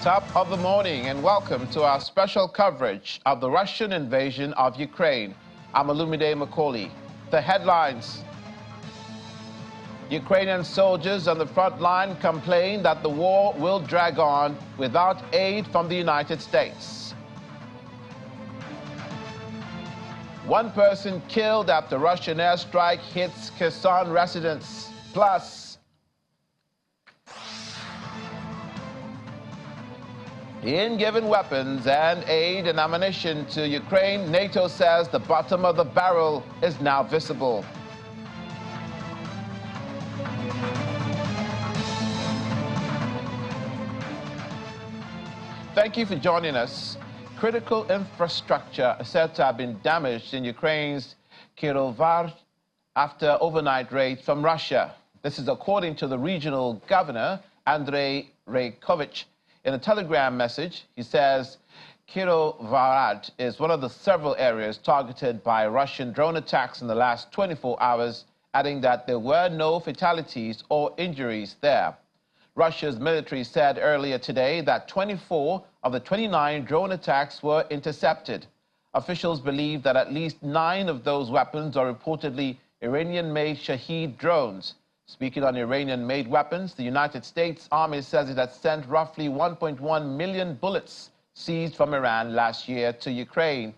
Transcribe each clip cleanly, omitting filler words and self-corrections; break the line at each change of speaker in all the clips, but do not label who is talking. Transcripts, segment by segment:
Top of the morning and welcome to our special coverage of the Russian invasion of Ukraine. I'm Olumide Macaulay. The headlines. Ukrainian soldiers on the front line complain that the war will drag on without aid from the United States. One person killed after Russian airstrike hits Kherson residents. Plus, in giving weapons and aid and ammunition to Ukraine, NATO says the bottom of the barrel is now visible. Thank you for joining us. Critical infrastructure is said to have been damaged in Ukraine's Kirby after overnight raids from Russia. This is according to the regional governor, Andrei Raykovich. In a telegram message, he says Kirby is one of the several areas targeted by Russian drone attacks in the last 24 hours, adding that there were no fatalities or injuries there. Russia's military said earlier today that 24 of the 29 drone attacks were intercepted. Officials believe that at least 9 of those weapons are reportedly Iranian-made Shahed drones. Speaking on Iranian-made weapons, the United States Army says it has sent roughly 1.1 million bullets seized from Iran last year to Ukraine.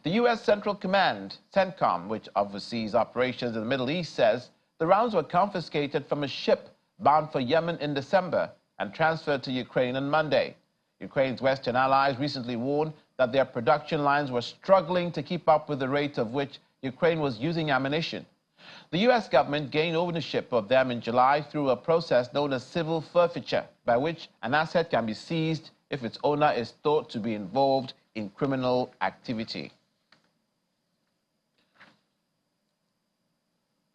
The U.S. Central Command, CENTCOM, which oversees operations in the Middle East, says the rounds were confiscated from a ship bound for Yemen in December and transferred to Ukraine on Monday. Ukraine's Western allies recently warned that their production lines were struggling to keep up with the rate of which Ukraine was using ammunition. The U.S. government gained ownership of them in July through a process known as civil forfeiture, by which an asset can be seized if its owner is thought to be involved in criminal activity.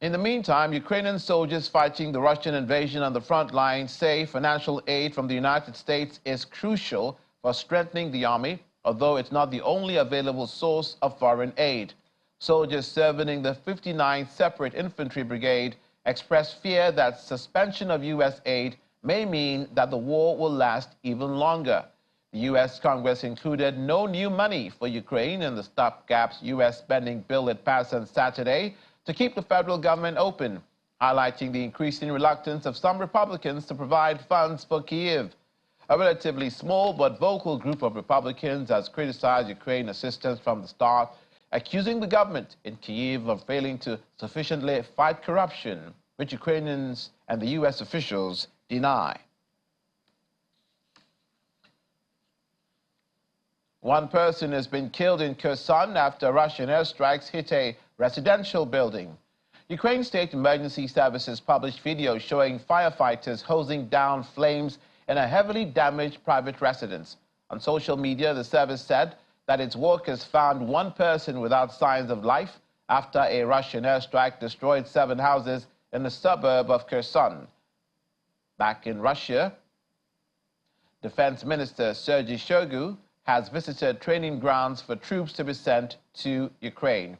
In the meantime, Ukrainian soldiers fighting the Russian invasion on the front line say financial aid from the United States is crucial for strengthening the army, although it's not the only available source of foreign aid. Soldiers serving in the 59th Separate Infantry Brigade expressed fear that suspension of U.S. aid may mean that the war will last even longer. The U.S. Congress included no new money for Ukraine in the stopgap U.S. spending bill it passed on Saturday to keep the federal government open, highlighting the increasing reluctance of some Republicans to provide funds for Kyiv. A relatively small but vocal group of Republicans has criticized Ukraine assistance from the start, accusing the government in Kyiv of failing to sufficiently fight corruption, which Ukrainians and the U.S. officials deny. One person has been killed in Kherson after Russian airstrikes hit a residential building. Ukraine State Emergency Services published videos showing firefighters hosing down flames in a heavily damaged private residence. On social media, the service said that its workers found one person without signs of life after a Russian airstrike destroyed 7 houses in the suburb of Kherson. Back in Russia, Defense Minister Sergei Shoigu has visited training grounds for troops to be sent to Ukraine.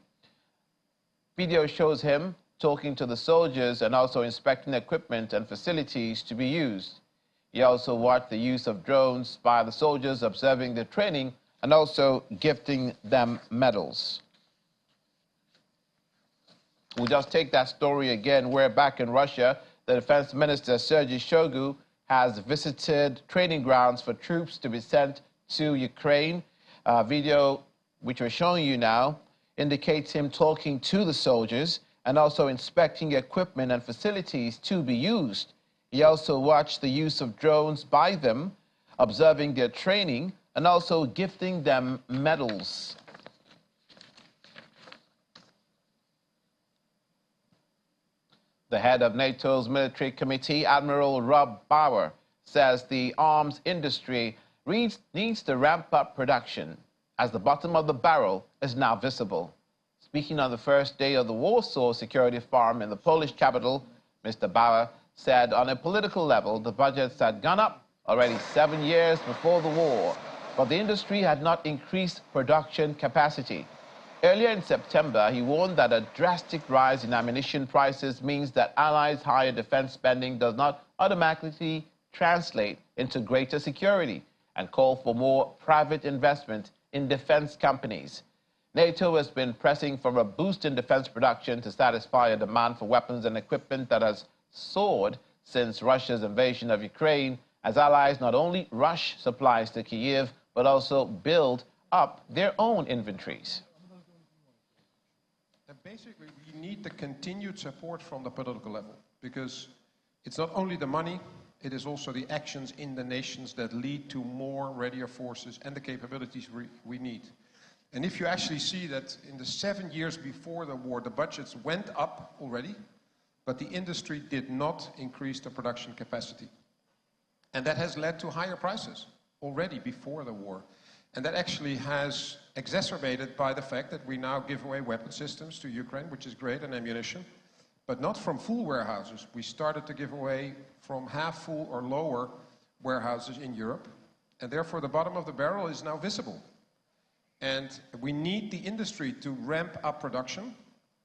Video shows him talking to the soldiers and also inspecting equipment and facilities to be used. He also watched the use of drones by the soldiers, observing their training and also gifting them medals. We'll just take that story again. We're back in Russia. The Defense Minister, Sergei Shoigu, has visited training grounds for troops to be sent to Ukraine. Video, which we're showing you now, indicates him talking to the soldiers and also inspecting equipment and facilities to be used. He also watched the use of drones by them, observing their training, and also gifting them medals. The head of NATO's military committee, Admiral Rob Bauer, says the arms industry needs to ramp up production as the bottom of the barrel is now visible. Speaking on the first day of the Warsaw Security Forum in the Polish capital, Mr. Bauer said on a political level the budgets had gone up already 7 years before the war, but the industry had not increased production capacity. Earlier in September, he warned that a drastic rise in ammunition prices means that allies' higher defense spending does not automatically translate into greater security, and called for more private investment in defense companies. NATO has been pressing for a boost in defense production to satisfy a demand for weapons and equipment that has soared since Russia's invasion of Ukraine, as allies not only rush supplies to Kyiv, but also build up their own inventories.
And basically, we need the continued support from the political level, because it's not only the money, it is also the actions in the nations that lead to more readier forces and the capabilities we need. And if you actually see that in the 7 years before the war, the budgets went up already, but the industry did not increase the production capacity. And that has led to higher prices already before the war. And that actually has exacerbated by the fact that we now give away weapon systems to Ukraine, which is great, and ammunition, but not from full warehouses. We started to give away from half full or lower warehouses in Europe, and therefore the bottom of the barrel is now visible. And we need the industry to ramp up production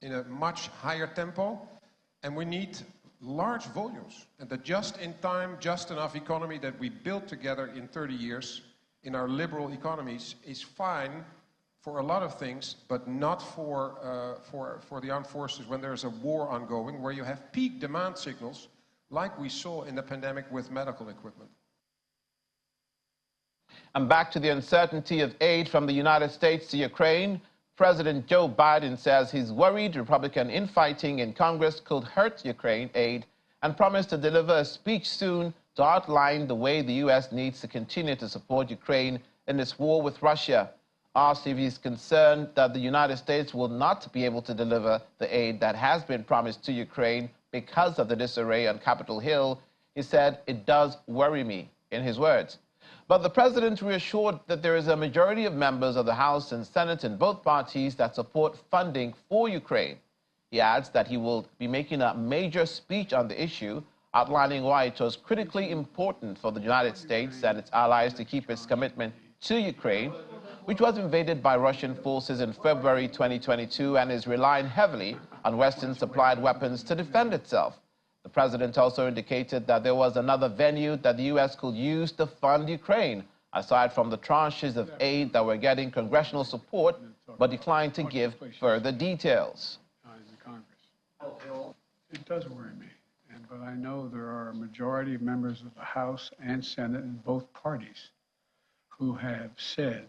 in a much higher tempo, and we need large volumes. And the just-in-time, just-enough economy that we built together in 30 years in our liberal economies is fine for a lot of things, but not for the armed forces when there's a war ongoing, where you have peak demand signals like we saw in the pandemic with medical equipment.
And back to the uncertainty of aid from the United States to Ukraine. President Joe Biden says he's worried Republican infighting in Congress could hurt Ukraine aid, and promised to deliver a speech soon to outline the way the U.S. needs to continue to support Ukraine in its war with Russia. Asked if he's concerned that the United States will not be able to deliver the aid that has been promised to Ukraine because of the disarray on Capitol Hill, he said, "It does worry me," in his words. But the president reassured that there is a majority of members of the House and Senate in both parties that support funding for Ukraine. He adds that he will be making a major speech on the issue, outlining why it was critically important for the United States and its allies to keep its commitment to Ukraine, which was invaded by Russian forces in February 2022 and is relying heavily on Western-supplied weapons to defend itself. The president also indicated that there was another venue that the U.S. could use to fund Ukraine, aside from the tranches of aid that were getting congressional support, but declined to give further details.
It does worry me, but I know there are a majority of members of the House and Senate in both parties who have said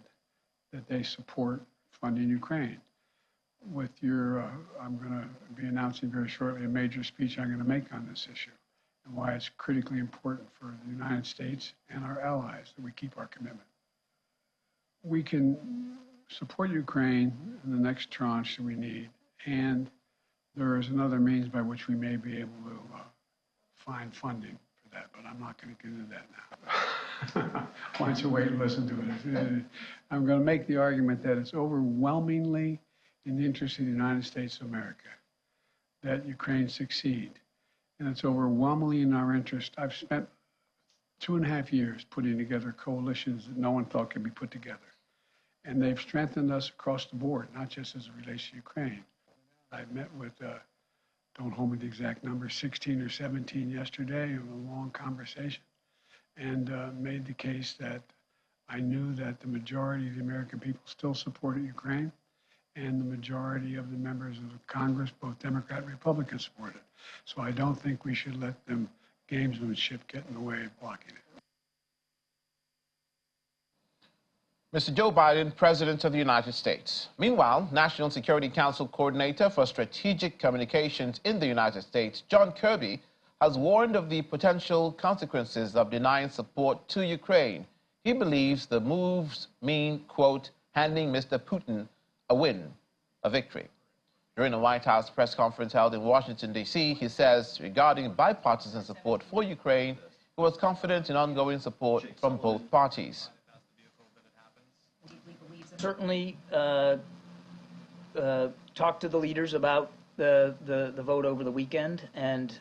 that they support funding Ukraine. With your, I'm going to be announcing very shortly a major speech I'm going to make on this issue and why it's critically important for the United States and our allies that we keep our commitment. We can support Ukraine in the next tranche that we need, and there is another means by which we may be able to find funding for that, but I'm not going to get into that now. Why don't you wait and listen to it? I'm going to make the argument that it's overwhelmingly in the interest of the United States of America that Ukraine succeed. And it's overwhelmingly in our interest. I've spent 2.5 years putting together coalitions that no one thought could be put together. And they've strengthened us across the board, not just as it relates to Ukraine. I met with, don't hold me the exact number, 16 or 17 yesterday, in a long conversation, and made the case that I knew that the majority of the American people still supported Ukraine, and the majority of the members of the Congress, both Democrat and Republican, support it. So I don't think we should let them gamesmanship get in the way of blocking it.
Mr. Joe Biden, President of the United States. Meanwhile, National Security Council Coordinator for Strategic Communications in the United States, John Kirby, has warned of the potential consequences of denying support to Ukraine. He believes the moves mean, quote, handing Mr. Putin a win, a victory. During a White House press conference held in Washington, D.C., he says regarding bipartisan support for Ukraine, he was confident in ongoing support from both parties.
Certainly talk to the leaders about the vote over the weekend and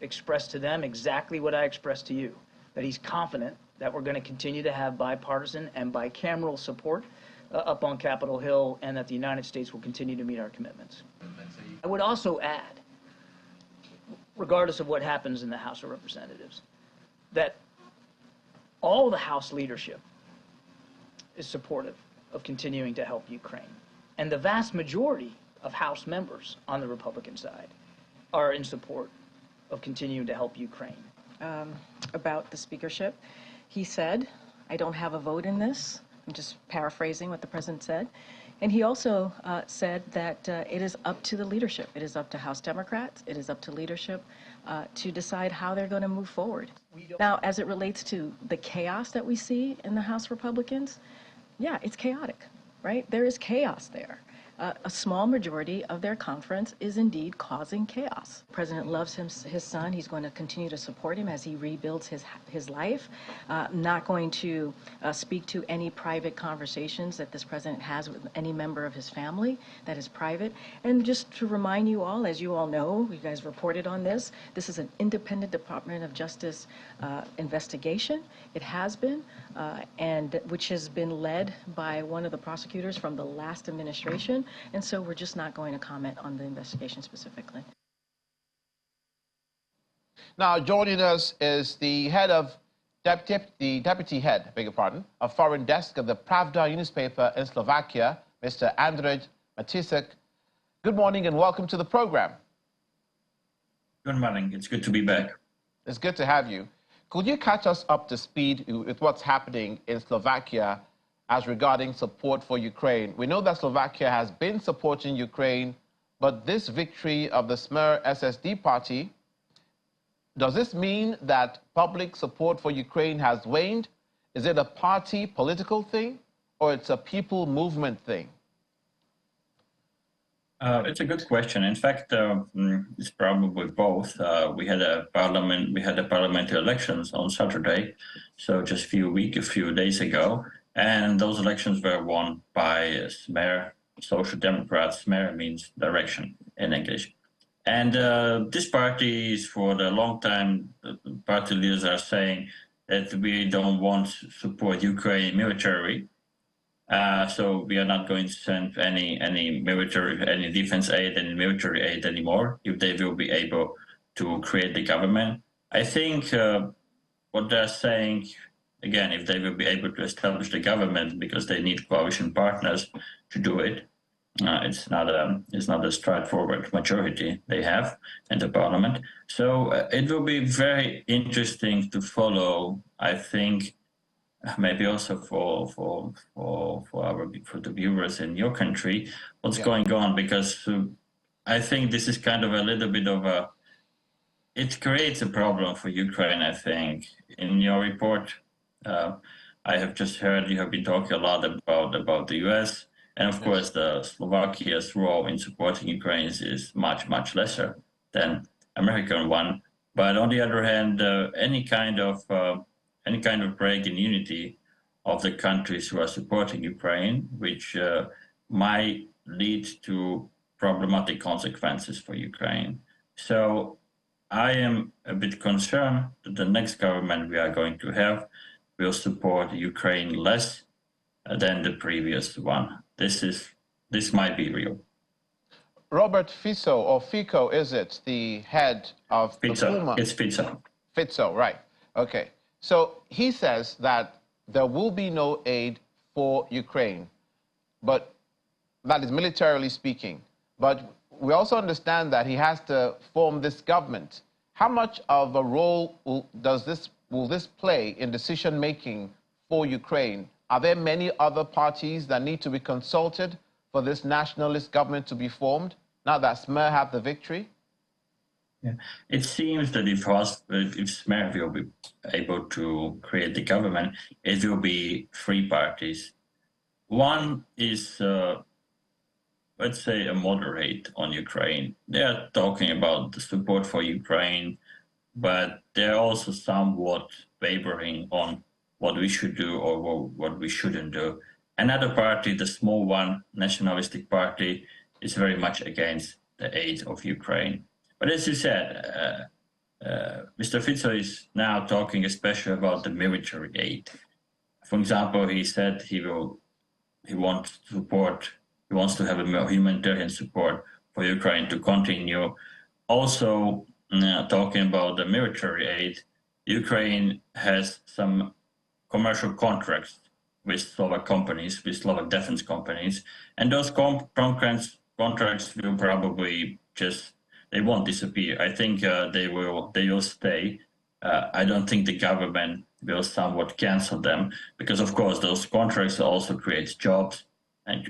express to them exactly what I expressed to you, that he's confident that we're going to continue to have bipartisan and bicameral support up on Capitol Hill, and that the United States will continue to meet our commitments. I would also add, regardless of what happens in the House of Representatives, that all the House leadership is supportive of continuing to help Ukraine. And the vast majority of House members on the Republican side are in support of continuing to help Ukraine.
About the speakership, he said, I don't have a vote in this. I'm just paraphrasing what the president said. And he also said that it is up to the leadership. It is up to House Democrats. It is up to leadership to decide how they're going to move forward. Now, as it relates to the chaos that we see in the House Republicans, yeah, it's chaotic, right? There is chaos there. A small majority of their conference is indeed causing chaos. The president loves his son. He's going to continue to support him as he rebuilds his life. Not going to speak to any private conversations that this president has with any member of his family. That is private. And just to remind you all, as you all know, you guys reported on this, this is an independent Department of Justice investigation. It has been, and which has been led by one of the prosecutors from the last administration. And so we're just not going to comment on the investigation specifically.
Now, joining us is the head of the deputy head, beg your pardon, of foreign desk of the Pravda newspaper in Slovakia, Mr. Andrej Matisek. Good morning and welcome to the program.
Good morning. It's good to be back.
It's good to have you. Could you catch us up to speed with what's happening in Slovakia as regarding support for Ukraine? We know that Slovakia has been supporting Ukraine, but this victory of the Smer SSD party, does this mean that public support for Ukraine has waned? Is it a party political thing or it's a people movement thing?
It's a good question. In fact, it's probably both. We had parliamentary elections on Saturday, so just a few days ago. And those elections were won by Smer, Social Democrats. Smer means direction in English. And this party is for the long time, the party leaders are saying that we don't want to support Ukraine militarily. So we are not going to send any defense aid, any military aid anymore if they will be able to create the government. I think what they're saying, again, if they will be able to establish the government because they need coalition partners to do it, it's not a straightforward majority they have in the parliament. So it will be very interesting to follow, I think, maybe also for the viewers in your country, what's going on, because I think this is kind of a little bit of it creates a problem for Ukraine, I think. In your report, I have just heard you have been talking a lot about the US, and of course the Slovakia's role in supporting Ukraine is much, much lesser than American one. But on the other hand, any kind of break in unity of the countries who are supporting Ukraine, which might lead to problematic consequences for Ukraine. So I am a bit concerned that the next government we are going to have will support Ukraine less than the previous one. This might be real.
Robert Fico, or Fico, is it, the head of the Puma?
It's Fico.
Fico, right. Okay. So he says that there will be no aid for Ukraine, but that is militarily speaking. But we also understand that he has to form this government. How much of a role will this play in decision making for Ukraine? Are there many other parties that need to be consulted for this nationalist government to be formed, now that Smer have the victory?
Yeah. It seems that if Smer will be able to create the government, it will be three parties. One is, let's say, a moderate on Ukraine. They are talking about the support for Ukraine, but they're also somewhat wavering on what we should do or what we shouldn't do. Another party, the small one, nationalistic party, is very much against the aid of Ukraine. But as you said, Mr. Fico is now talking especially about the military aid. For example, he said he wants to have a humanitarian support for Ukraine to continue. Also, talking about the military aid, Ukraine has some commercial contracts with Slovak companies, with Slovak defense companies, and those contracts will probably they won't disappear. I think they will stay. I don't think the government will somewhat cancel them, because of course those contracts also create jobs and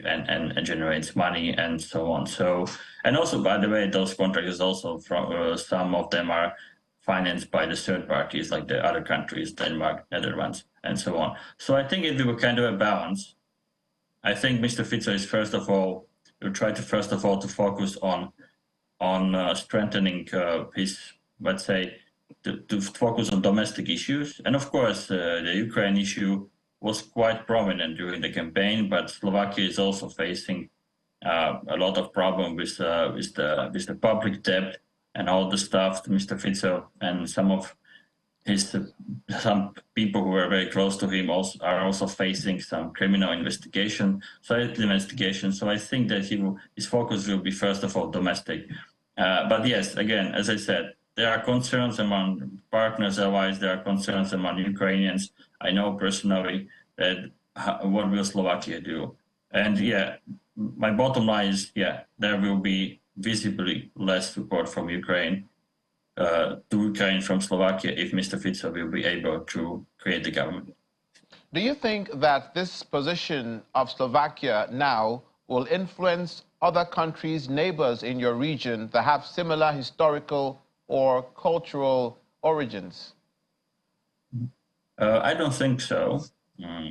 generates money and so on. So, and also, by the way, those contracts also from some of them are financed by the third parties, like the other countries, Denmark, Netherlands, and so on. So I think it will be kind of a balance. I think Mr. Fico is will try to to focus on strengthening his, let's say, to focus on domestic issues. And of course, the Ukraine issue was quite prominent during the campaign, but Slovakia is also facing a lot of problems with the public debt and all the stuff. Mr. Fico and some people who are very close to him are also facing some criminal investigation. So I think that his focus will be first of all domestic. But yes, again, as I said, there are concerns among partners, allies. There are concerns among Ukrainians. I know personally that what will Slovakia do? And yeah, my bottom line is, there will be visibly less support from Ukraine to Ukraine from Slovakia if Mr. Fico will be able to create the government.
Do you think that this position of Slovakia now will influence other countries, neighbors in your region that have similar historical or cultural origins?
I don't think so,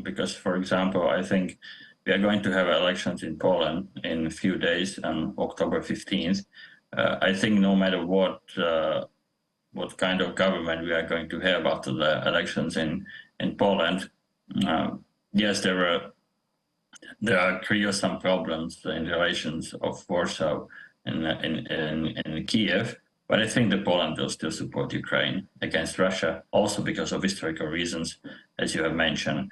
because, for example, I think we are going to have elections in Poland in a few days on October 15th. I think no matter what kind of government we are going to have after the elections in Poland, yes, there are clear some problems in relations of Warsaw in Kiev. But I think that Poland will still support Ukraine against Russia, also because of historical reasons, as you have mentioned.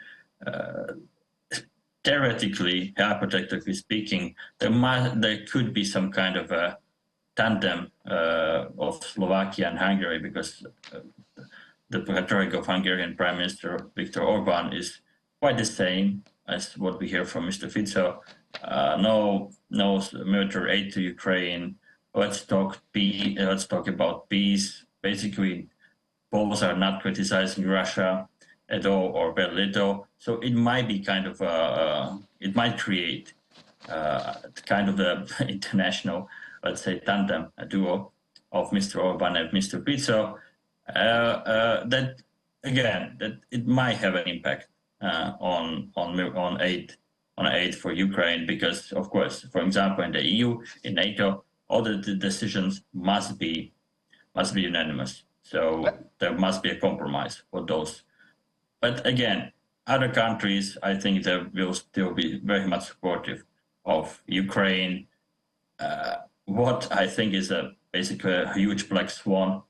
Theoretically, hypothetically speaking, there could be some kind of a tandem of Slovakia and Hungary, because the rhetoric of Hungarian Prime Minister Viktor Orban is quite the same as what we hear from Mr. Fico. No military aid to Ukraine. Let's talk about peace. Basically, both are not criticizing Russia at all or very little. So it might be kind of it might create kind of the international, let's say, tandem, a duo of Mr. Orban and Mr. Fico. That it might have an impact on aid for Ukraine, because of course, for example, in the EU, in NATO, all the decisions must be unanimous. So there must be a compromise for those. But again, other countries, I think they will still be very much supportive of Ukraine. What I think is basically a huge black swan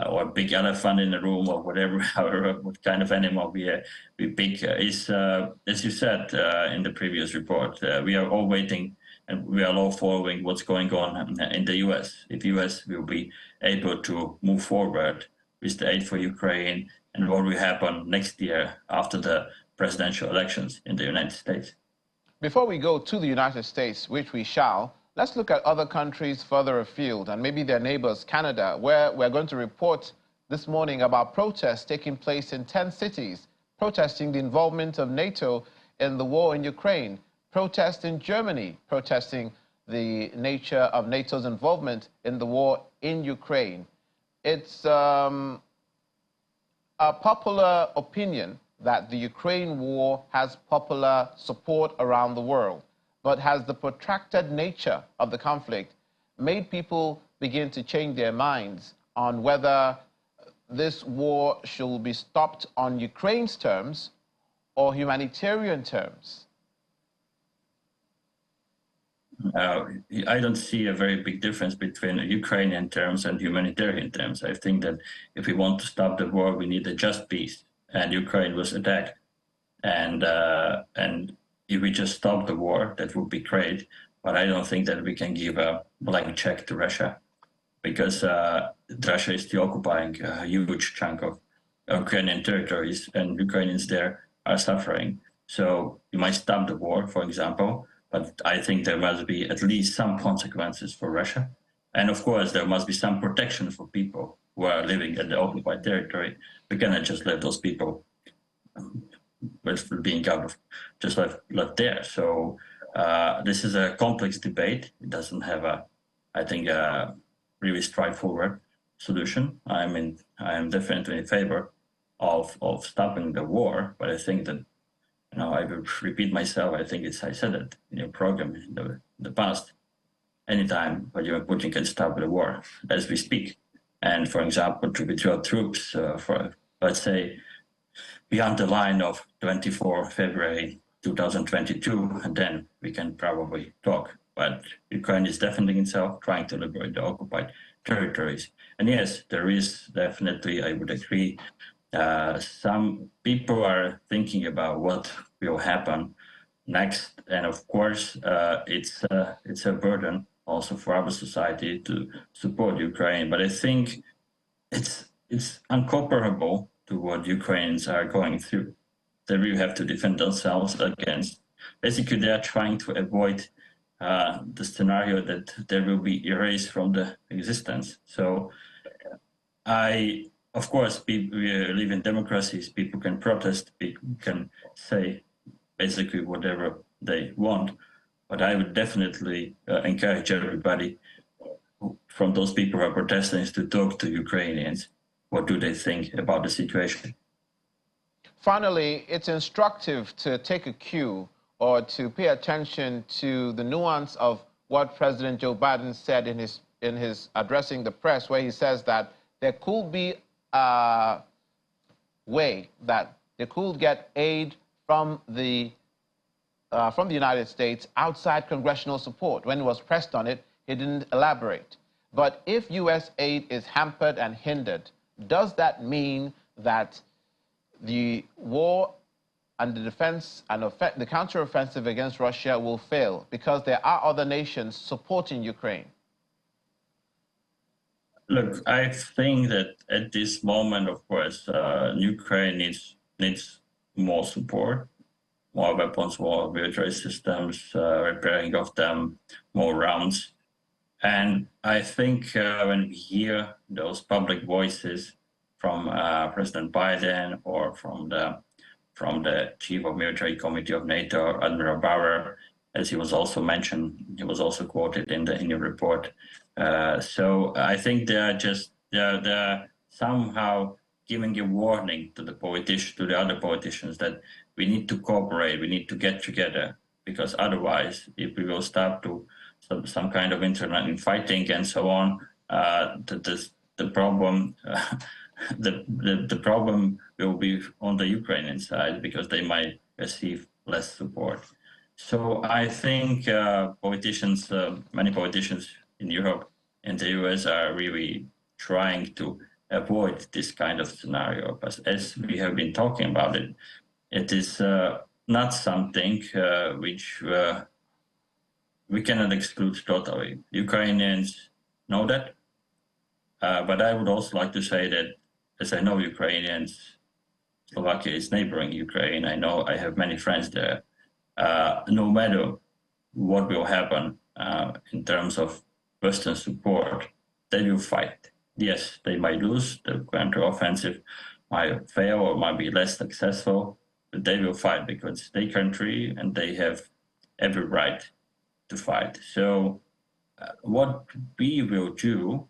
or a big elephant in the room, or whatever, however, what kind of animal we pick, is, as you said in the previous report, we are all waiting and we are all following what's going on in the US. If US will be able to move forward with the aid for Ukraine, and what will happen next year after the presidential elections in the United States.
Before we go to the United States, which we shall, let's look at other countries further afield, and maybe their neighbors, Canada, where we're going to report this morning about protests taking place in 10 cities, protesting the involvement of NATO in the war in Ukraine, protests in Germany, protesting the nature of NATO's involvement in the war in Ukraine. It's a popular opinion that the Ukraine war has popular support around the world. But has the protracted nature of the conflict made people begin to change their minds on whether this war should be stopped on Ukraine's terms or humanitarian terms?
I don't see a very big difference between Ukrainian terms and humanitarian terms. I think that if we want to stop the war, we need a just peace. And Ukraine was attacked. And if we just stop the war, that would be great. But I don't think that we can give a blank check to Russia, because Russia is still occupying a huge chunk of Ukrainian territories, and Ukrainians there are suffering. So you might stop the war, for example, but I think there must be at least some consequences for Russia. And of course, there must be some protection for people who are living at the occupied territory. We cannot just let those people being out of just left there. So this is a complex debate. It doesn't have I think, a really straightforward solution. I am definitely in favor of stopping the war, but I think that, I will repeat myself. I think I said it in your program in the past. Anytime Vladimir Putin can stop the war as we speak, and for example, to withdraw troops for, let's say, beyond the line of 24 February 2022, and then we can probably talk. But Ukraine is defending itself, trying to liberate the occupied territories. And yes, there is definitely, I would agree, some people are thinking about what will happen next. And of course, it's a burden also for our society to support Ukraine. But I think it's incomparable to what Ukrainians are going through. They really have to defend themselves against. Basically, they are trying to avoid the scenario that they will be erased from the existence. So of course, we live in democracies. People can protest. People can say basically whatever they want. But I would definitely encourage everybody from those people who are protesting to talk to Ukrainians. What do they think about the situation?
Finally, it's instructive to take a cue or to pay attention to the nuance of what President Joe Biden said in his addressing the press, where he says that there could be a way that they could get aid from the United States outside congressional support. When he was pressed on it, he didn't elaborate. But if U.S. aid is hampered and hindered, does that mean that the war and the defense and the counteroffensive against Russia will fail because there are other nations supporting Ukraine?
Look, I think that at this moment, of course, Ukraine needs more support, more weapons, more military systems, repairing of them, more rounds. And I think when we hear those public voices from President Biden or from the Chief of Military Committee of NATO, Admiral Bauer, as he was also mentioned, he was also quoted in your report. So I think they're somehow giving a warning to the other politicians that we need to cooperate, we need to get together, because otherwise, if we will start to some kind of internal fighting and so on, the problem the problem will be on the Ukrainian side because they might receive less support. So I think many politicians in Europe and the US are really trying to avoid this kind of scenario. But as we have been talking about it, it is not something which we cannot exclude totally. Ukrainians know that. But I would also like to say that, as I know Ukrainians, Slovakia is neighboring Ukraine. I have many friends there. No matter what will happen in terms of Western support, they will fight. Yes, they might lose, the counteroffensive might fail or might be less successful, but they will fight because it's their country and they have every right to fight. So what we will do,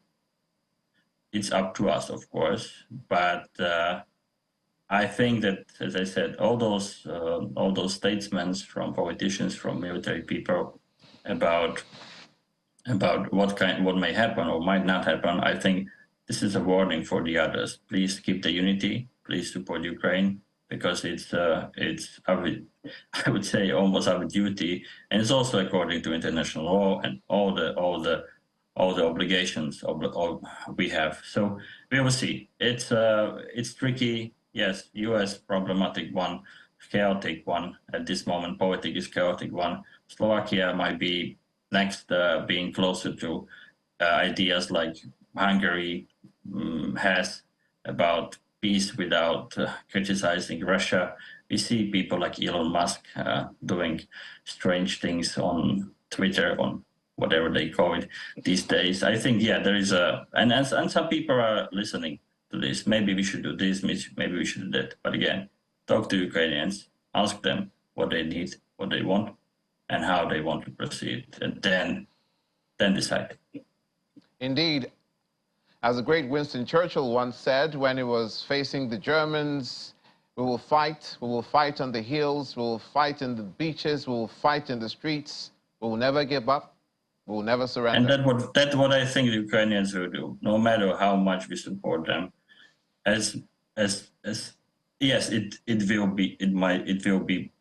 it's up to us, of course, but I think that, as I said, all those statements from politicians, from military people about what may happen or might not happen, I think this is a warning for the others. Please keep the unity. Please support Ukraine, because it's our, I would say, almost our duty, and it's also according to international law and all the obligations we have. So we will see. It's tricky. Yes, U.S. problematic one, chaotic one at this moment. Politics is chaotic one. Slovakia might be next, being closer to ideas like Hungary has about peace without criticizing Russia. We see people like Elon Musk doing strange things on Twitter, on whatever they call it these days. I think, yeah, there is and some people are listening to this. Maybe we should do this, maybe we should do that. But again, talk to Ukrainians, ask them what they need, what they want, and how they want to proceed, and then decide.
Indeed. As the great Winston Churchill once said when he was facing the Germans, we will fight on the hills, we will fight in the beaches, we will fight in the streets, we will never give up, we will never surrender.
And that's what I think the Ukrainians will do, no matter how much we support them. Yes, it will be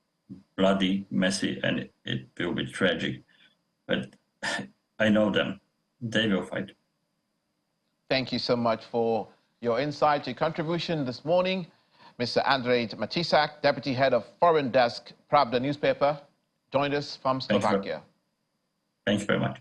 bloody, messy, and it will be tragic. But I know them. They will fight.
Thank you so much for your insight, your contribution this morning. Mr. Andrej Matisak, Deputy Head of Foreign Desk, Pravda newspaper, joined us from Slovakia.
Thanks very much.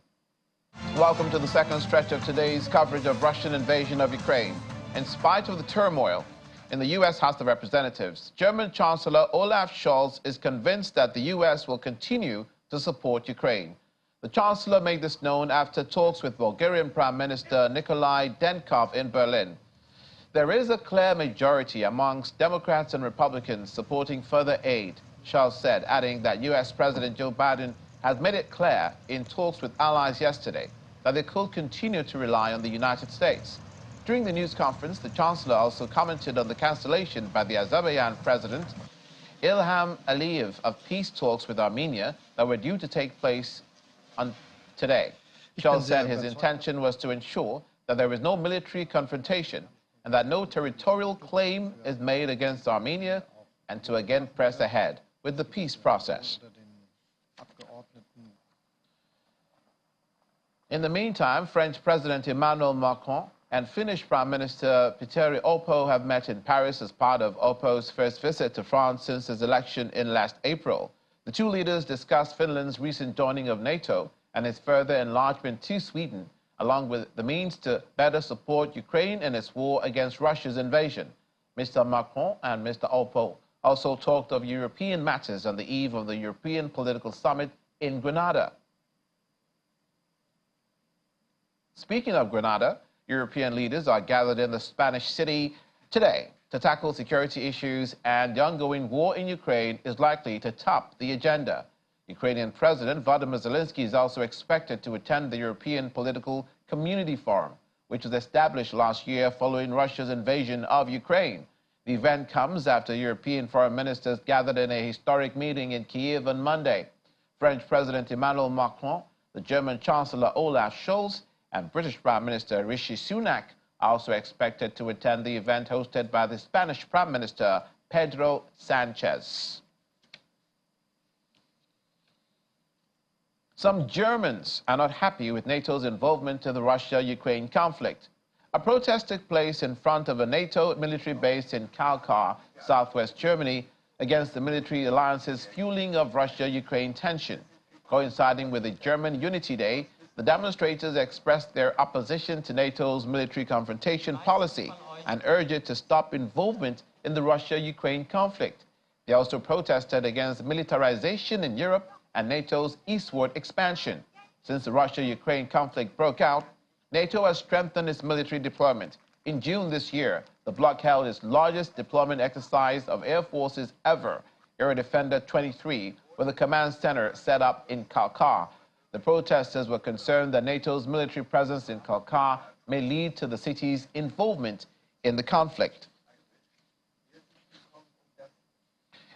Welcome to the second stretch of today's coverage of Russian invasion of Ukraine. In spite of the turmoil in the U.S. House of Representatives, German Chancellor Olaf Scholz is convinced that the U.S. will continue to support Ukraine. The Chancellor made this known after talks with Bulgarian Prime Minister Nikolai Denkov in Berlin. There is a clear majority amongst Democrats and Republicans supporting further aid, Scholz said, adding that U.S. President Joe Biden has made it clear in talks with allies yesterday that they could continue to rely on the United States. During the news conference, the Chancellor also commented on the cancellation by the Azerbaijan President Ilham Aliyev of peace talks with Armenia that were due to take place on today. Scholz said his intention was to ensure that there is no military confrontation and that no territorial claim is made against Armenia, and to again press ahead with the peace process. In the meantime, French President Emmanuel Macron and Finnish Prime Minister Petteri Orpo have met in Paris as part of Orpo's first visit to France since his election in last April. The two leaders discussed Finland's recent joining of NATO and its further enlargement to Sweden, along with the means to better support Ukraine in its war against Russia's invasion. Mr. Macron and Mr. Orpo also talked of European matters on the eve of the European Political Summit in Grenada. Speaking of Grenada, European leaders are gathered in the Spanish city today to tackle security issues, and the ongoing war in Ukraine is likely to top the agenda. Ukrainian President Volodymyr Zelensky is also expected to attend the European Political Community Forum, which was established last year following Russia's invasion of Ukraine. The event comes after European foreign ministers gathered in a historic meeting in Kyiv on Monday. French President Emmanuel Macron, the German Chancellor Olaf Scholz, and British Prime Minister Rishi Sunak are also expected to attend the event hosted by the Spanish Prime Minister Pedro Sanchez. Some Germans are not happy with NATO's involvement in the Russia-Ukraine conflict. A protest took place in front of a NATO military base in Kalkar, southwest Germany, against the military alliance's fueling of Russia-Ukraine tension. Coinciding with the German Unity Day, the demonstrators expressed their opposition to NATO's military confrontation policy and urged it to stop involvement in the Russia-Ukraine conflict. They also protested against militarization in Europe and NATO's eastward expansion. Since the Russia-Ukraine conflict broke out, NATO has strengthened its military deployment. In June this year, the bloc held its largest deployment exercise of air forces ever, Air Defender 23, with a command center set up in Kalkar. The protesters were concerned that NATO's military presence in Kalkar may lead to the city's involvement in the conflict.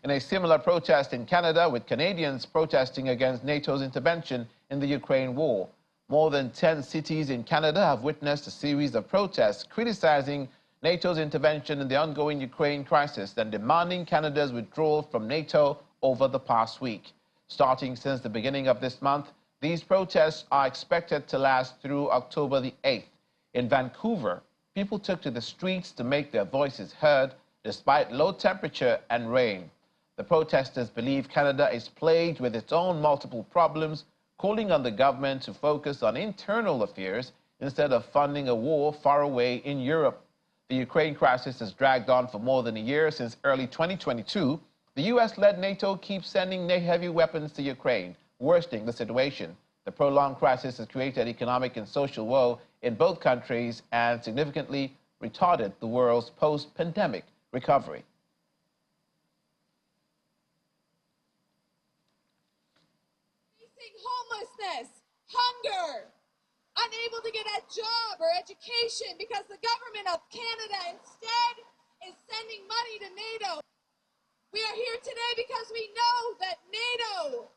In a similar protest in Canada, with Canadians protesting against NATO's intervention in the Ukraine war, more than 10 cities in Canada have witnessed a series of protests criticizing NATO's intervention in the ongoing Ukraine crisis and demanding Canada's withdrawal from NATO over the past week. Starting since the beginning of this month, these protests are expected to last through October the 8th. In Vancouver, people took to the streets to make their voices heard despite low temperature and rain. The protesters believe Canada is plagued with its own multiple problems, calling on the government to focus on internal affairs instead of funding a war far away in Europe. The Ukraine crisis has dragged on for more than a year. Since early 2022, the U.S.-led NATO keeps sending heavy weapons to Ukraine, worsening the situation. The prolonged crisis has created economic and social woe in both countries and significantly retarded the world's post-pandemic recovery.
Facing homelessness, hunger, unable to get a job or education because the government of Canada instead is sending money to NATO. We are here today because we know that NATO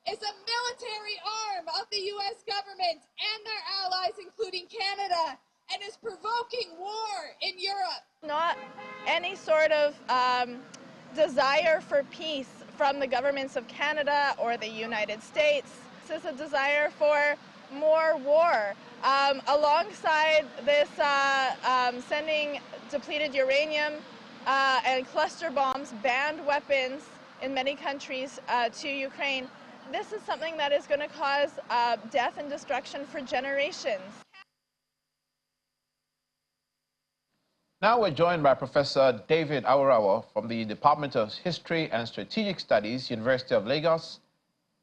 is a military arm of the U.S. government and their allies, including Canada, and is provoking war in Europe.
Not any sort of desire for peace from the governments of Canada or the United States. This is a desire for more war. Alongside this sending depleted uranium and cluster bombs, banned weapons in many countries to Ukraine, this is something that is going to cause death and destruction for generations.
Now we're joined by Professor David Awurawa from the Department of History and Strategic Studies, University of Lagos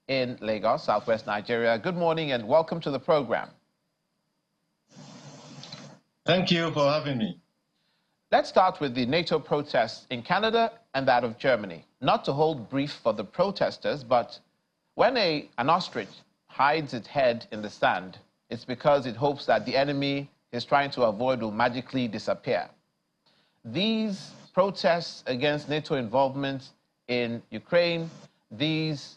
in Lagos, Southwest Nigeria. Good morning and welcome to the program.
Thank you for having me.
Let's start with the NATO protests in Canada and that of Germany. Not to hold brief for the protesters, but when an ostrich hides its head in the sand, it's because it hopes that the enemy is trying to avoid will magically disappear. These protests against NATO involvement in Ukraine, these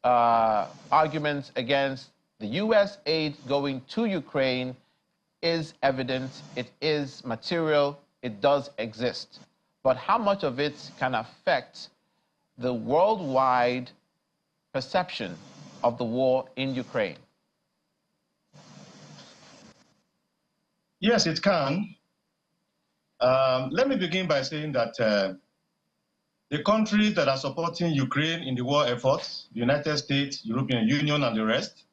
arguments against the U.S. aid going to Ukraine is evident, it is material, it does exist. But how much of it can affect the worldwide perception of the war in Ukraine?
Yes, it can. Let me begin by saying that the countries that are supporting Ukraine in the war efforts, the United States, European Union, and the rest,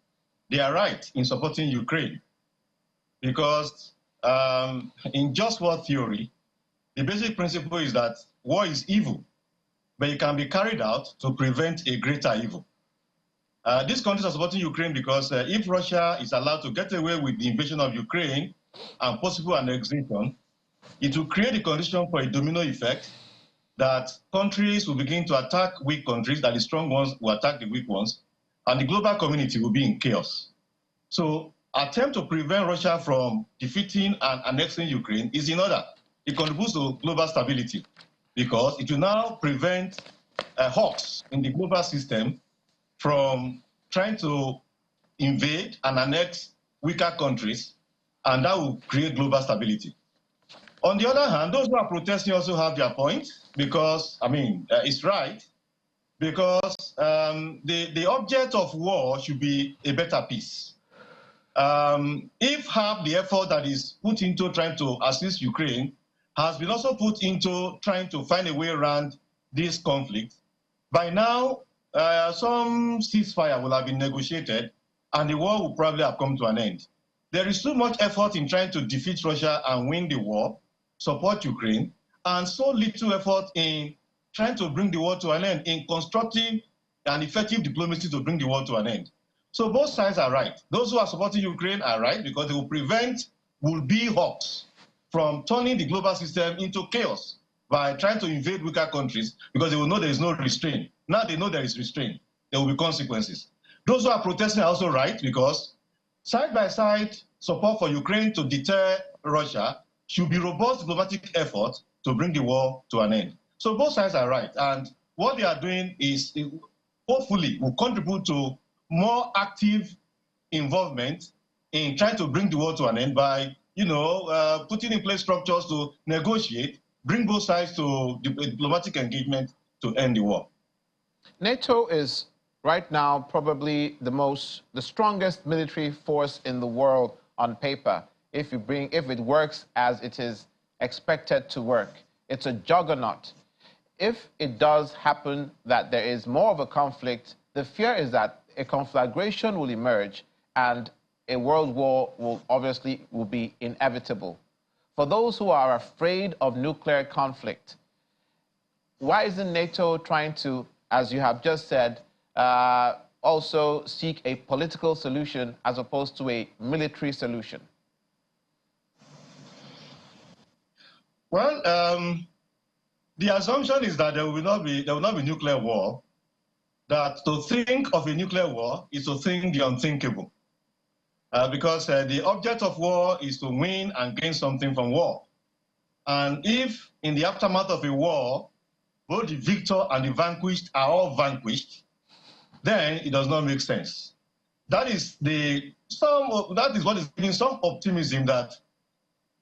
they are right in supporting Ukraine. Because in just war theory, the basic principle is that war is evil, but it can be carried out to prevent a greater evil. These countries are supporting Ukraine because if Russia is allowed to get away with the invasion of Ukraine and possible annexation, it will create a condition for a domino effect that countries will begin to attack weak countries, that the strong ones will attack the weak ones, and the global community will be in chaos. So attempt to prevent Russia from defeating and annexing Ukraine is in order. It contributes to global stability because it will now prevent hawks in the global system from trying to invade and annex weaker countries, and that will create global stability. On the other hand, those who are protesting also have their point because, it's right, because the object of war should be a better peace. If half the effort that is put into trying to assist Ukraine has been also put into trying to find a way around this conflict, by now some ceasefire will have been negotiated and the war will probably have come to an end. There is too much effort in trying to defeat Russia and win the war, support Ukraine, and so little effort in trying to bring the war to an end, in constructing an effective diplomacy to bring the war to an end. So both sides are right. Those who are supporting Ukraine are right because they will prevent would-be hawks from turning the global system into chaos by trying to invade weaker countries because they will know there is no restraint. Now they know there is restraint. There will be consequences. Those who are protesting are also right because side-by-side support for Ukraine to deter Russia should be robust diplomatic effort to bring the war to an end. So both sides are right. And what they are doing is hopefully will contribute to more active involvement in trying to bring the war to an end by, putting in place structures to negotiate, bring both sides to diplomatic engagement to end the war.
NATO is right now probably the strongest military force in the world on paper. If it works as it is expected to work, it's a juggernaut. If it does happen that there is more of a conflict, the fear is that a conflagration will emerge and a world war will be inevitable. For those who are afraid of nuclear conflict, why isn't NATO trying to, as you have just said, also seek a political solution as opposed to a military solution?
Well, the assumption is that there will not be nuclear war. That to think of a nuclear war is to think the unthinkable, because the object of war is to win and gain something from war. And if in the aftermath of a war, both the victor and the vanquished are all vanquished, then it does not make sense. That is what is giving some optimism that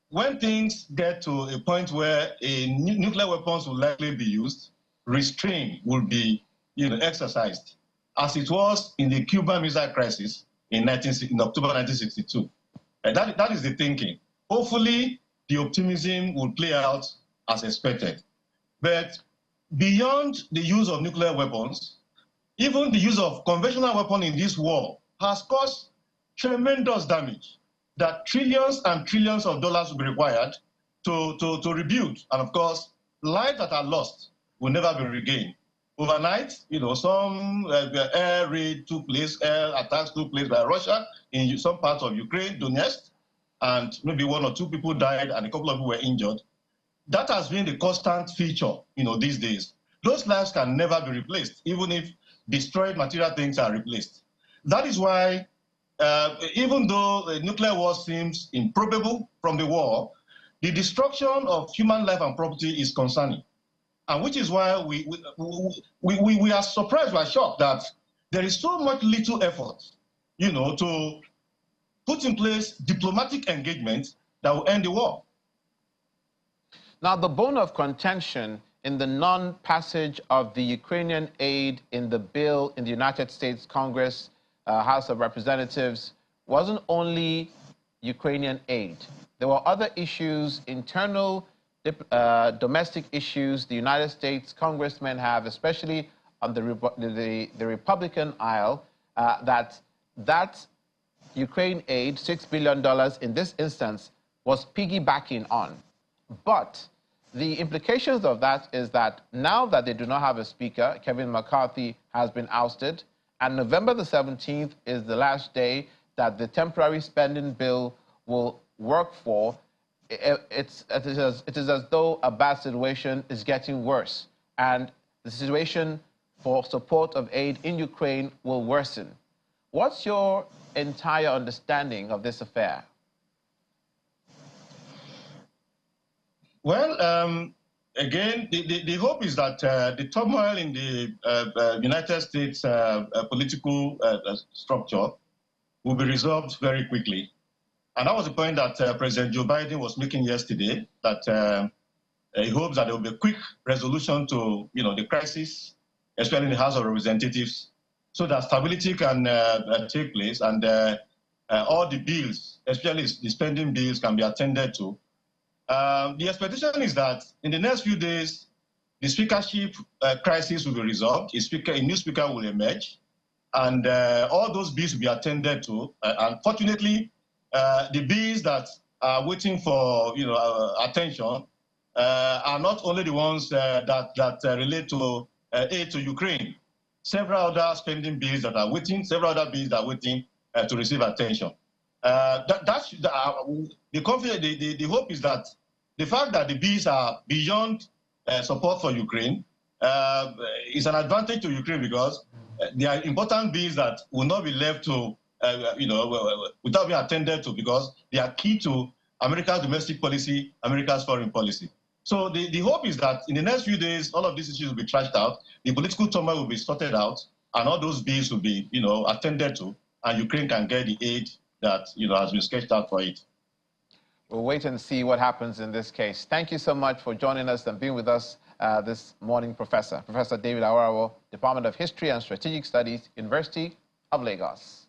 when things get to a point where nuclear weapons will likely be used, restraint will be exercised, as it was in the Cuban Missile Crisis in October 1962. That is the thinking. Hopefully, the optimism will play out as expected. But beyond the use of nuclear weapons, even the use of conventional weapons in this war has caused tremendous damage that trillions and trillions of dollars will be required to rebuild. And of course, lives that are lost will never be regained. Overnight, some air raid took place, air attacks took place by Russia in some parts of Ukraine, Donetsk, and maybe 1 or 2 people died and a couple of people were injured. That has been the constant feature, these days. Those lives can never be replaced, even if destroyed material things are replaced. That is why, even though a nuclear war seems improbable from the war, the destruction of human life and property is concerning. And which is why we are surprised, we are shocked that there is so much little effort, to put in place diplomatic engagement that will end the war.
Now, the bone of contention in the non-passage of the Ukrainian aid in the bill in the United States Congress, House of Representatives, wasn't only Ukrainian aid. There were other issues, internal domestic issues the United States congressmen have, especially on the Republican aisle, that Ukraine aid, $6 billion in this instance, was piggybacking on. But the implications of that is that now that they do not have a speaker, Kevin McCarthy has been ousted, and November the 17th is the last day that the temporary spending bill will work for. It is as though a bad situation is getting worse, and the situation for support of aid in Ukraine will worsen. What's your entire understanding of this affair?
Well, again, the hope is that the turmoil in the United States political structure will be resolved very quickly. And that was the point that President Joe Biden was making yesterday, that he hopes that there will be a quick resolution to the crisis, especially in the House of Representatives, so that stability can take place and all the bills, especially the spending bills, can be attended to. The expectation is that in the next few days, the speakership crisis will be resolved. A new speaker will emerge, and all those bills will be attended to. Unfortunately, the bills that are waiting for attention are not only the ones that relate to aid to Ukraine. Several other spending bills that are waiting, several other bills that are waiting to receive attention. The hope is that the fact that the bills are beyond support for Ukraine is an advantage to Ukraine, because they are important bills that will not be left to, without being attended to, because they are key to America's domestic policy, America's foreign policy. So the hope is that in the next few days, all of these issues will be trashed out, the political turmoil will be sorted out, and all those bills will be, attended to, and Ukraine can get the aid that, has been sketched out for it.
We'll wait and see what happens in this case. Thank you so much for joining us and being with us this morning, Professor. Professor David Awarawo, Department of History and Strategic Studies, University of Lagos.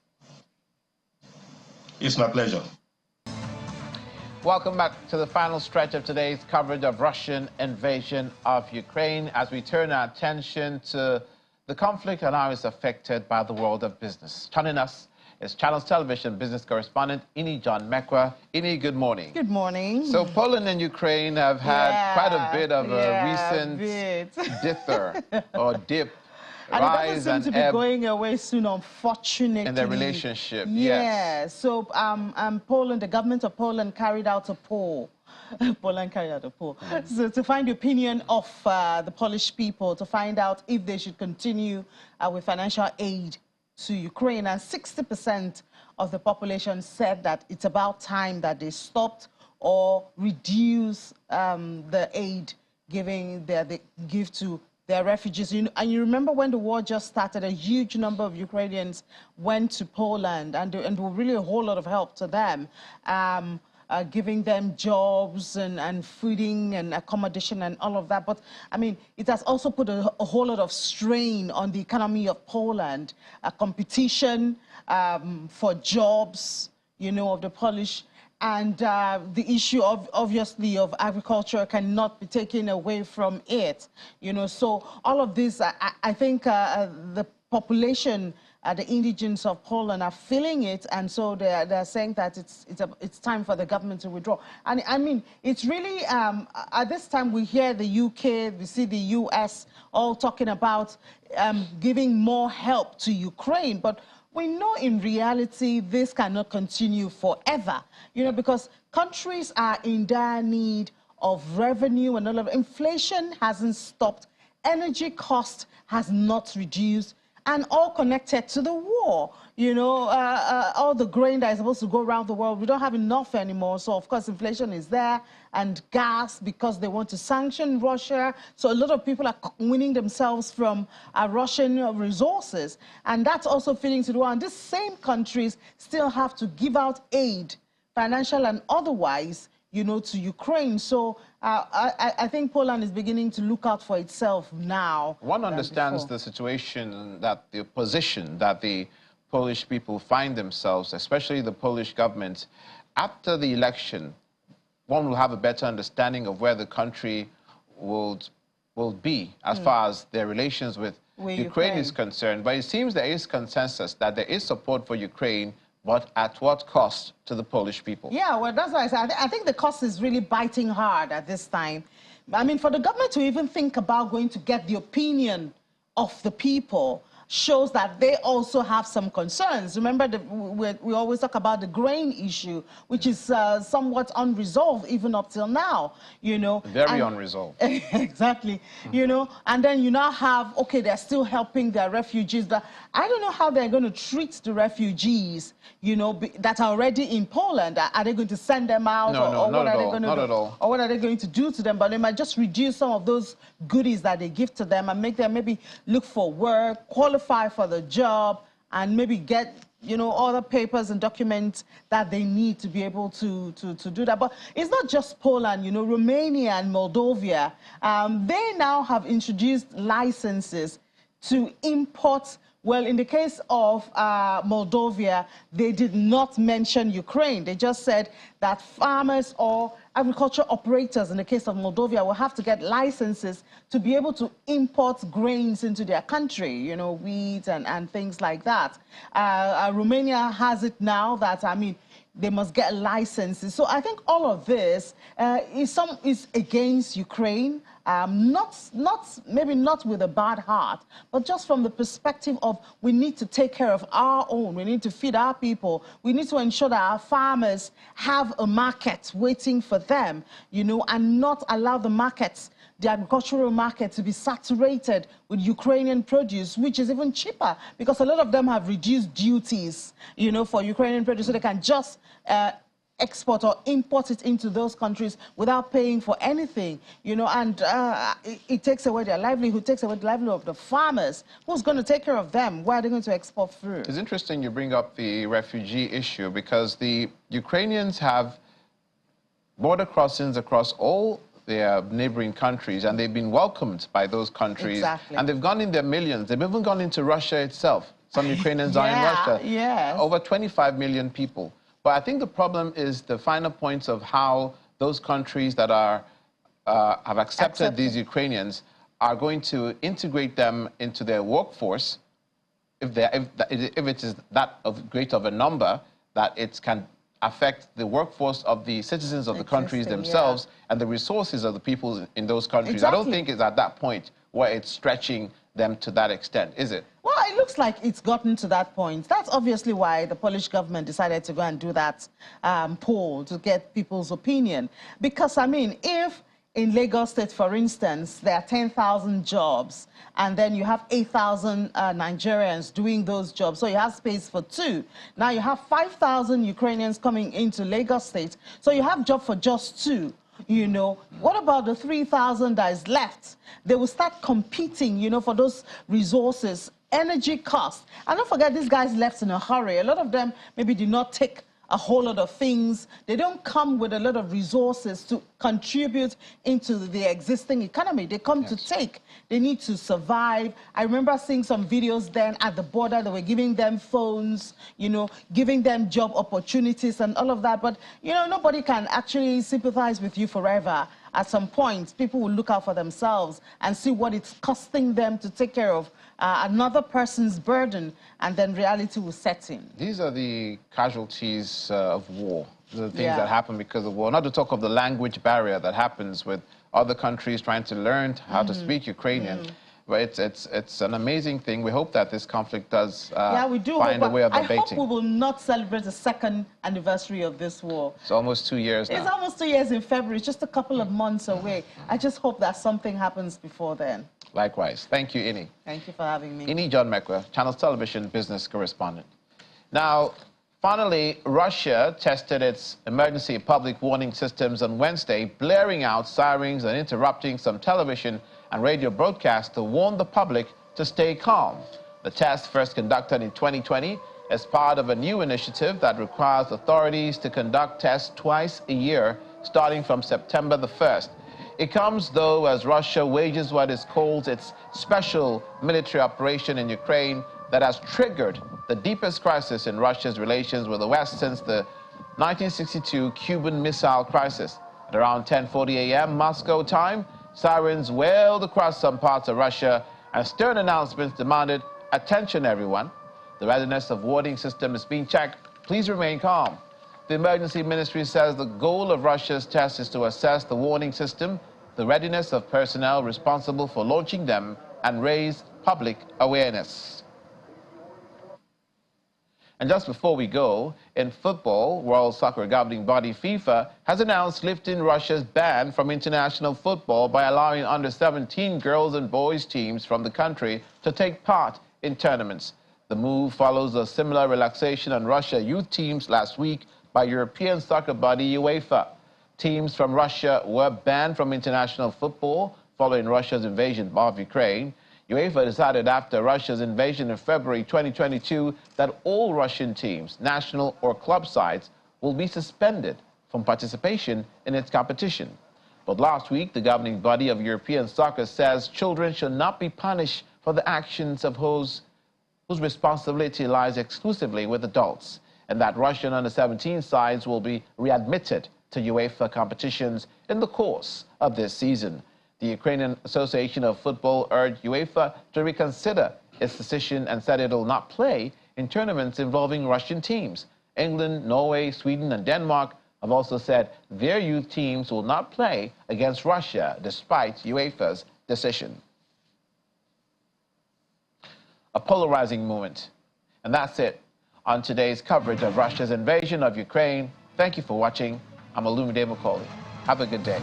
It's my pleasure.
Welcome back to the final stretch of today's coverage of Russian invasion of Ukraine, as we turn our attention to the conflict and how it's affected by the world of business. Joining us is Channels Television business correspondent Ini John Mekwa. Ini, good morning.
Good morning.
So Poland and Ukraine have had quite a bit of a recent dither or dip.
And it doesn't seem to be going away soon, unfortunately.
In their relationship,
yes. So Poland, the government of Poland carried out a poll. Poland carried out a poll. So to find the opinion of the Polish people, to find out if they should continue with financial aid to Ukraine. And 60% of the population said that it's about time that they stopped or reduce the aid they give to their refugees. And you remember when the war just started, a huge number of Ukrainians went to Poland, and there were really a whole lot of help to them, giving them jobs and feeding and accommodation and all of that. But, I mean, it has also put a whole lot of strain on the economy of Poland, competition for jobs, you know, of the Polish. And the issue, obviously, of agriculture cannot be taken away from it. You know, so all of this, I think the population, the indigents of Poland are feeling it, and so they're saying that it's time for the government to withdraw. And I mean, it's really, at this time we hear the UK, we see the US all talking about giving more help to Ukraine, but we know in reality this cannot continue forever, you know, because countries are in dire need of revenue and all of it. Inflation hasn't stopped, energy cost has not reduced, and all connected to the war. You know, all the grain that is supposed to go around the world, we don't have enough anymore. So, of course, inflation is there, and gas, because they want to sanction Russia. So a lot of people are winning themselves from Russian resources. And that's also feeding to the war. And these same countries still have to give out aid, financial and otherwise, you know, to Ukraine. So I think Poland is beginning to look out for itself now.
One understands the situation, that the position that the Polish people find themselves, especially the Polish government. After the election, one will have a better understanding of where the country will be as far as their relations with Ukraine is concerned. But it seems there is consensus that there is support for Ukraine, but at what cost to the Polish people? Yeah,
well, that's why I said I think the cost is really biting hard at this time. I mean, for the government to even think about going to get the opinion of the people shows that they also have some concerns. Remember, we always talk about the grain issue, which is somewhat unresolved even up till now, you know.
Very unresolved.
Exactly. You know, and then you now have, okay, they're still helping their refugees, but I don't know how they're going to treat the refugees, you know, that are already in Poland. Are they going to send them out?
No, not at all.
Or what are they going to do to them? But they might just reduce some of those goodies that they give to them and make them maybe look for work, qualify for the job, and maybe get, you know, all the papers and documents that they need to be able to do that. But it's not just Poland, you know, Romania and Moldova, they now have introduced licenses to import. Well, in the case of Moldova, they did not mention Ukraine. They just said that farmers or agriculture operators, in the case of Moldova, will have to get licenses to be able to import grains into their country, you know, wheat and things like that. Romania has it now that, I mean, they must get licenses. So I think all of this is against Ukraine, maybe not with a bad heart, but just from the perspective of we need to take care of our own. We need to feed our people. We need to ensure that our farmers have a market waiting for them, you know, and not allow the markets, the agricultural market, to be saturated with Ukrainian produce, which is even cheaper because a lot of them have reduced duties, you know, for Ukrainian produce, so they can just export or import it into those countries without paying for anything, you know, and it takes away their livelihood, takes away the livelihood of the farmers. Who's going to take care of them? Where are they going to export through?
It's interesting you bring up the refugee issue because the Ukrainians have border crossings across all their neighboring countries, and they've been welcomed by those countries.
Exactly.
And they've gone in their millions. They've even gone into Russia itself. Some Ukrainians are in Russia.
Yes.
Over 25 million people. But I think the problem is the finer points of how those countries that have accepted these Ukrainians are going to integrate them into their workforce if it is that great of a number, that it can affect the workforce of the citizens of the countries themselves and the resources of the people in those countries.
Exactly.
I don't think it's at that point where it's stretching them to that extent, is it?
Well, it looks like it's gotten to that point. That's obviously why the Polish government decided to go and do that poll to get people's opinion. Because, I mean, if in Lagos State, for instance, there are 10,000 jobs, and then you have 8,000 Nigerians doing those jobs, so you have space for 2. Now you have 5,000 Ukrainians coming into Lagos State, so you have job for just 2. You know, what about the 3,000 that is left? They will start competing, you know, for those resources, energy costs. And don't forget, these guys left in a hurry. A lot of them maybe did not take a whole lot of things. They don't come with a lot of resources to contribute into the existing economy. They come to take. They need to survive. I remember seeing some videos then at the border. They were giving them phones, you know, giving them job opportunities and all of that. But, you know, nobody can actually sympathize with you forever. At some point, people will look out for themselves and see what it's costing them to take care of another person's burden, and then reality will set in.
These are the casualties of war, the things that happen because of war. Not to talk of the language barrier that happens with other countries trying to learn how to speak Ukrainian. But it's an amazing thing. We hope that this conflict does find a way of abating.
I hope we will not celebrate the 2nd anniversary of this war.
It's almost 2 years now.
It's almost 2 years in February. It's just a couple of months away. I just hope that something happens before then.
Likewise. Thank you, Ini.
Thank you for having me.
Ini John Mekwa, Channels Television business correspondent. Now, finally, Russia tested its emergency public warning systems on Wednesday, blaring out sirens and interrupting some television and radio broadcasts to warn the public to stay calm. The test, first conducted in 2020, is part of a new initiative that requires authorities to conduct tests twice a year, starting from September the 1st. It comes, though, as Russia wages what is called its special military operation in Ukraine that has triggered the deepest crisis in Russia's relations with the West since the 1962 Cuban Missile Crisis. At around 10:40 a.m. Moscow time, sirens wailed across some parts of Russia, and stern announcements demanded, "Attention, everyone. The readiness of warning system is being checked. Please remain calm." The emergency ministry says the goal of Russia's test is to assess the warning system, the readiness of personnel responsible for launching them, and raise public awareness. And just before we go, in football, World Soccer governing body FIFA has announced lifting Russia's ban from international football by allowing under-17 girls and boys teams from the country to take part in tournaments. The move follows a similar relaxation on Russia youth teams last week by European soccer body UEFA. Teams from Russia were banned from international football following Russia's invasion of Ukraine. UEFA decided after Russia's invasion in February 2022 that all Russian teams, national or club sides, will be suspended from participation in its competition. But last week, the governing body of European soccer says children should not be punished for the actions of those whose responsibility lies exclusively with adults, and that Russian under-17 sides will be readmitted to UEFA competitions in the course of this season. The Ukrainian Association of Football urged UEFA to reconsider its decision and said it will not play in tournaments involving Russian teams. England, Norway, Sweden, and Denmark have also said their youth teams will not play against Russia despite UEFA's decision. A polarizing moment. And that's it on today's coverage of Russia's invasion of Ukraine. Thank you for watching. I'm Olumide Macaulay. Have a good day.